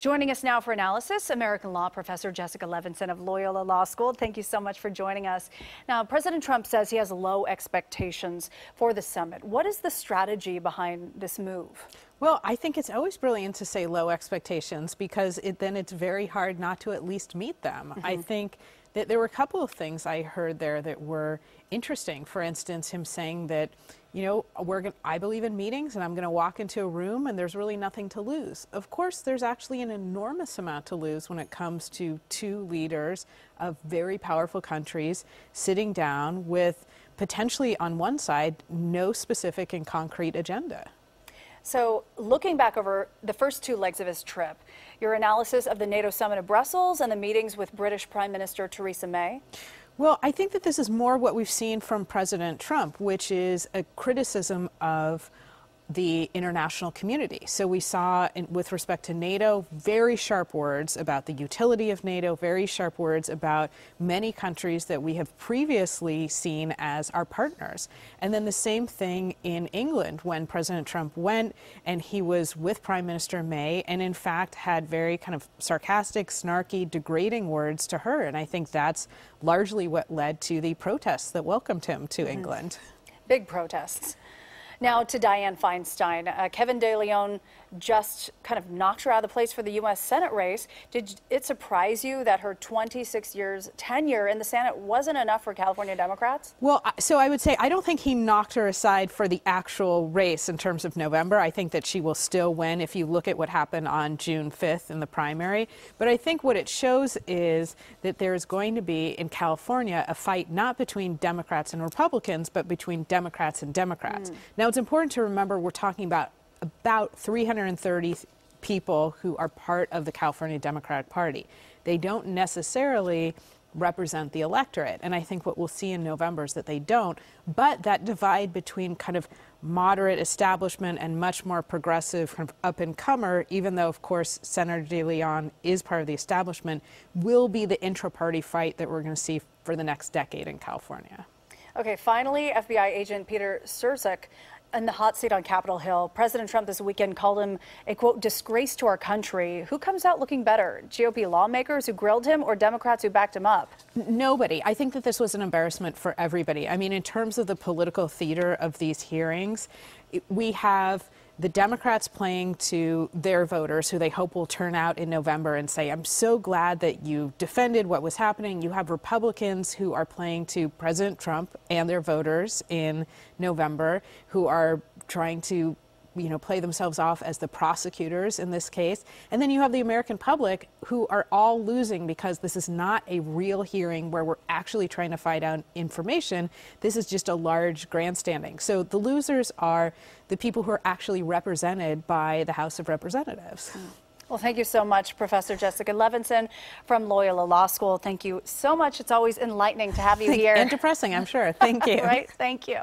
Joining us now for analysis, American law professor Jessica Levinson of Loyola Law School. Thank you so much for joining us. Now, President Trump says he has low expectations for the summit. What is the strategy behind this move? Well, I think it's always brilliant to say low expectations because then it's very hard not to at least meet them. I think that there were a couple of things I heard there that were interesting. For instance, him saying that, you know, I believe in meetings and I'm going to walk into a room and there's really nothing to lose. Of course, there's actually an enormous amount to lose when it comes to two leaders of very powerful countries sitting down with potentially on one side no specific and concrete agenda. So looking back over the first two legs of his trip, your analysis of the NATO summit of Brussels and the meetings with British Prime Minister Theresa May? Well, I think that this is more what we've seen from President Trump, which is a criticism of the international community. So we saw, with respect to NATO, very sharp words about the utility of NATO, very sharp words about many countries that we have previously seen as our partners. And then the same thing in England when President Trump went and he was with Prime Minister May and in fact had very kind of sarcastic, snarky, degrading words to her. And I think that's largely what led to the protests that welcomed him to England. Big protests. Now to Dianne Feinstein. Kevin De Leon just kind of knocked her out of the place for the U.S. Senate race. Did it surprise you that her 26 years tenure in the Senate wasn't enough for California Democrats? Well, so I would say I don't think he knocked her aside for the actual race in terms of November. I think that she will still win if you look at what happened on June 5th in the primary. But I think what it shows is that there's going to be in California a fight not between Democrats and Republicans, but between Democrats and Democrats. Now, it's important to remember we're talking about 330 people who are part of the California Democratic Party. They don't necessarily represent the electorate, and I think what we'll see in November is that they don't, but that divide between kind of moderate establishment and much more progressive kind of up-and-comer, even though, of course, Senator De Leon is part of the establishment, will be the intra-party fight that we're going to see for the next decade in California. Okay, finally, FBI agent Peter Strzok in the hot seat on Capitol Hill. President Trump this weekend called him a, quote, disgrace to our country. Who comes out looking better? GOP lawmakers who grilled him or Democrats who backed him up? Nobody. I think that this was an embarrassment for everybody. I mean, in terms of the political theater of these hearings, we have the Democrats playing to their voters who they hope will turn out in November and say, I'm so glad that you defended what was happening. You have Republicans who are playing to President Trump and their voters in November who are trying to, you know, play themselves off as the prosecutors in this case. And then you have the American public who are all losing because this is not a real hearing where we're actually trying to find out information. This is just a large grandstanding. So the losers are the people who are actually represented by the House of Representatives. Well, thank you so much, Professor Jessica Levinson from Loyola Law School. Thank you so much. It's always enlightening to have you here. And depressing, I'm sure. Thank you. Right? Thank you.